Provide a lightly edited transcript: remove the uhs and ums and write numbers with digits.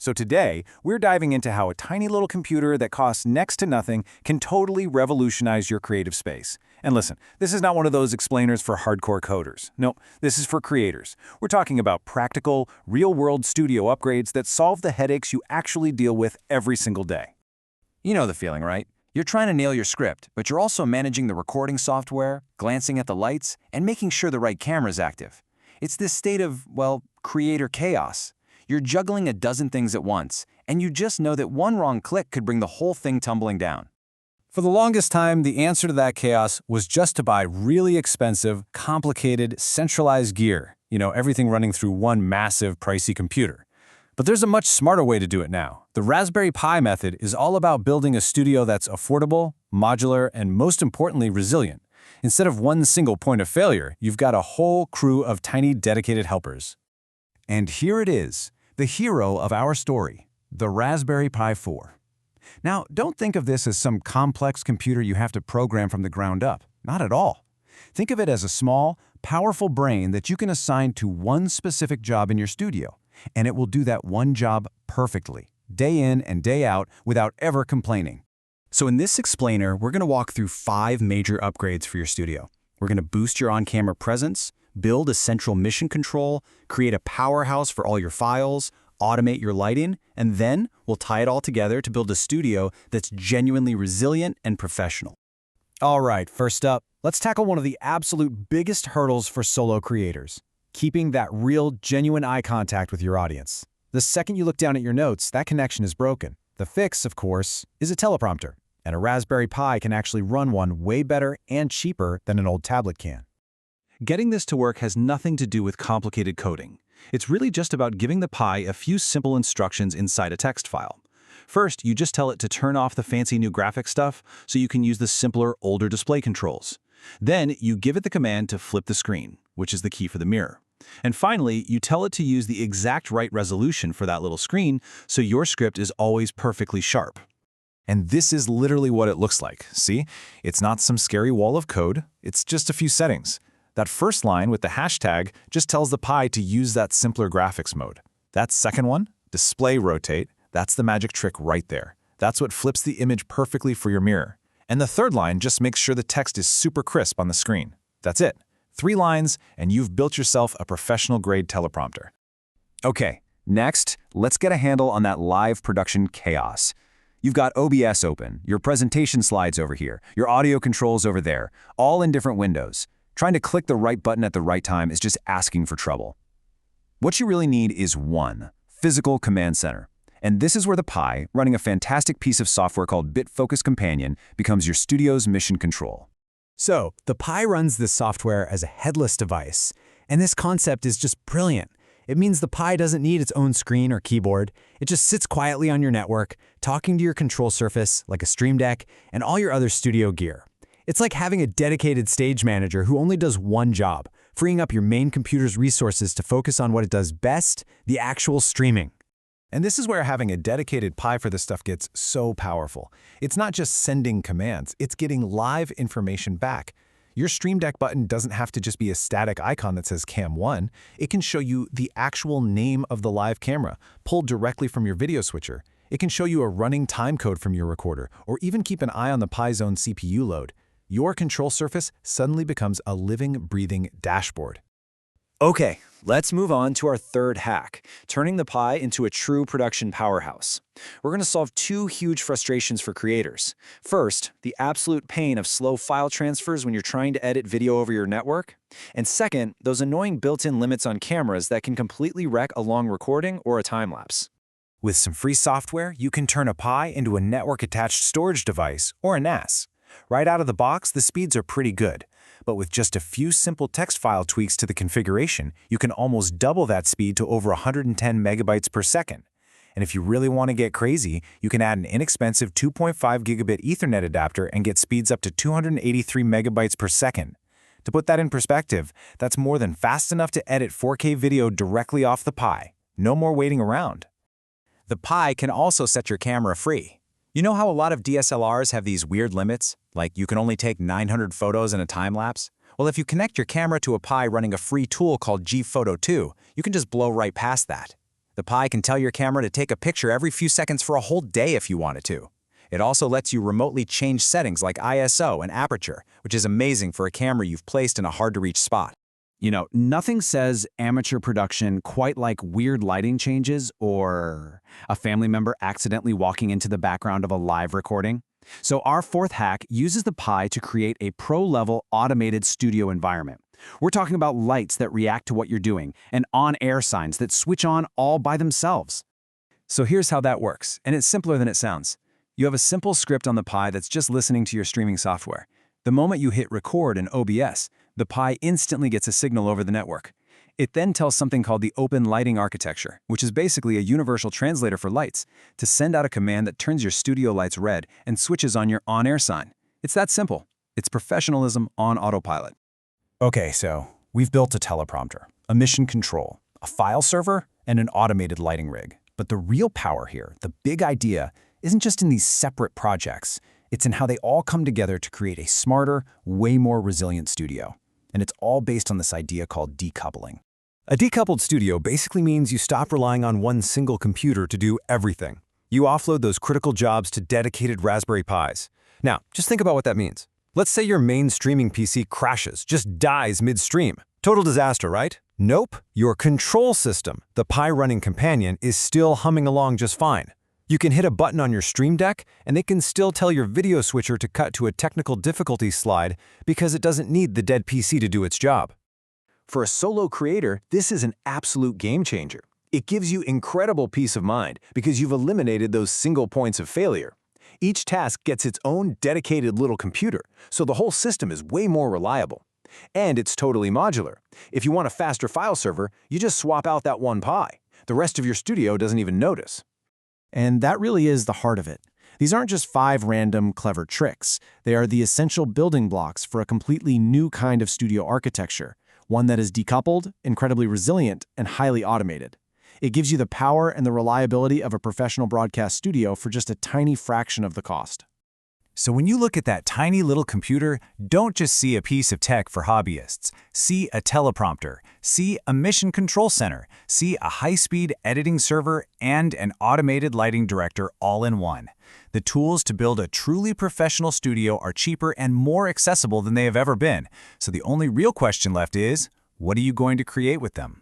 So today, we're diving into how a tiny little computer that costs next to nothing can totally revolutionize your creative space. And listen, this is not one of those explainers for hardcore coders. No, this is for creators. We're talking about practical, real-world studio upgrades that solve the headaches you actually deal with every single day. You know the feeling, right? You're trying to nail your script, but you're also managing the recording software, glancing at the lights, and making sure the right camera's active. It's this state of, well, creator chaos. You're juggling a dozen things at once, and you just know that one wrong click could bring the whole thing tumbling down. For the longest time, the answer to that chaos was just to buy really expensive, complicated, centralized gear. Everything running through one massive, pricey computer. But there's a much smarter way to do it now. The Raspberry Pi method is all about building a studio that's affordable, modular, and most importantly, resilient. Instead of one single point of failure, you've got a whole crew of tiny, dedicated helpers. And here it is, the hero of our story, the Raspberry Pi 4. Now, don't think of this as some complex computer you have to program from the ground up. Not at all. Think of it as a small, powerful brain that you can assign to one specific job in your studio, and it will do that one job perfectly, day in and day out, without ever complaining. So in this explainer, we're going to walk through 5 major upgrades for your studio. We're going to boost your on-camera presence, build a central mission control, create a powerhouse for all your files, automate your lighting, and then we'll tie it all together to build a studio that's genuinely resilient and professional. All right, first up, let's tackle one of the absolute biggest hurdles for solo creators: keeping that real, genuine eye contact with your audience. The second you look down at your notes, that connection is broken. The fix, of course, is a teleprompter, and a Raspberry Pi can actually run one way better and cheaper than an old tablet can. Getting this to work has nothing to do with complicated coding. It's really just about giving the Pi a few simple instructions inside a text file. First, you just tell it to turn off the fancy new graphic stuff so you can use the simpler, older display controls. Then, you give it the command to flip the screen, which is the key for the mirror. And finally, you tell it to use the exact right resolution for that little screen so your script is always perfectly sharp. And this is literally what it looks like. See? It's not some scary wall of code. It's just a few settings. That first line with the hashtag just tells the Pi to use that simpler graphics mode. That second one, display rotate, that's the magic trick right there. That's what flips the image perfectly for your mirror. And the third line just makes sure the text is super crisp on the screen. That's it. 3 lines, and you've built yourself a professional-grade teleprompter. Okay, next, let's get a handle on that live production chaos. You've got OBS open, your presentation slides over here, your audio controls over there, all in different windows. Trying to click the right button at the right time is just asking for trouble. What you really need is one physical command center. And this is where the Pi, running a fantastic piece of software called Bitfocus Companion, becomes your studio's mission control. So, the Pi runs this software as a headless device, and this concept is just brilliant. It means the Pi doesn't need its own screen or keyboard. It just sits quietly on your network, talking to your control surface like a Stream Deck and all your other studio gear. It's like having a dedicated stage manager who only does one job, freeing up your main computer's resources to focus on what it does best, the actual streaming. And this is where having a dedicated Pi for this stuff gets so powerful. It's not just sending commands, it's getting live information back. Your Stream Deck button doesn't have to just be a static icon that says Cam 1. It can show you the actual name of the live camera, pulled directly from your video switcher. It can show you a running timecode from your recorder, or even keep an eye on the Pi's own CPU load. Your control surface suddenly becomes a living, breathing dashboard. Okay, let's move on to our third hack, turning the Pi into a true production powerhouse. We're going to solve 2 huge frustrations for creators. First, the absolute pain of slow file transfers when you're trying to edit video over your network. And second, those annoying built-in limits on cameras that can completely wreck a long recording or a time-lapse. With some free software, you can turn a Pi into a network-attached storage device, or a NAS. Right out of the box, the speeds are pretty good. But with just a few simple text file tweaks to the configuration, you can almost double that speed to over 110 megabytes per second. And if you really want to get crazy, you can add an inexpensive 2.5 gigabit Ethernet adapter and get speeds up to 283 megabytes per second. To put that in perspective, that's more than fast enough to edit 4K video directly off the Pi. No more waiting around. The Pi can also set your camera free. You know how a lot of DSLRs have these weird limits? Like you can only take 900 photos in a time-lapse? Well, if you connect your camera to a Pi running a free tool called G Photo 2, you can just blow right past that. The Pi can tell your camera to take a picture every few seconds for a whole day if you want it to. It also lets you remotely change settings like ISO and aperture, which is amazing for a camera you've placed in a hard-to-reach spot. You know, nothing says amateur production quite like weird lighting changes or a family member accidentally walking into the background of a live recording. So our fourth hack uses the Pi to create a pro-level automated studio environment. We're talking about lights that react to what you're doing and on-air signs that switch on all by themselves. So here's how that works, and it's simpler than it sounds. You have a simple script on the Pi that's just listening to your streaming software. The moment you hit record in OBS, the Pi instantly gets a signal over the network. It then tells something called the Open Lighting Architecture, which is basically a universal translator for lights, to send out a command that turns your studio lights red and switches on your on-air sign. It's that simple. It's professionalism on autopilot. Okay, so we've built a teleprompter, a mission control, a file server, and an automated lighting rig. But the real power here, the big idea, isn't just in these separate projects. It's in how they all come together to create a smarter, way more resilient studio. And it's all based on this idea called decoupling. A decoupled studio basically means you stop relying on one single computer to do everything. You offload those critical jobs to dedicated Raspberry Pis. Now, just think about what that means. Let's say your main streaming PC crashes, just dies midstream. Total disaster, right? Nope. Your control system, the Pi running Companion, is still humming along just fine. You can hit a button on your Stream Deck, and it can still tell your video switcher to cut to a technical difficulty slide because it doesn't need the dead PC to do its job. For a solo creator, this is an absolute game changer. It gives you incredible peace of mind because you've eliminated those single points of failure. Each task gets its own dedicated little computer, so the whole system is way more reliable. And it's totally modular. If you want a faster file server, you just swap out that one Pi. The rest of your studio doesn't even notice. And that really is the heart of it. These aren't just 5 random, clever tricks. They are the essential building blocks for a completely new kind of studio architecture, one that is decoupled, incredibly resilient, and highly automated. It gives you the power and the reliability of a professional broadcast studio for just a tiny fraction of the cost. So when you look at that tiny little computer, don't just see a piece of tech for hobbyists. See a teleprompter, see a mission control center, see a high-speed editing server, and an automated lighting director all in one. The tools to build a truly professional studio are cheaper and more accessible than they have ever been. So the only real question left is, what are you going to create with them?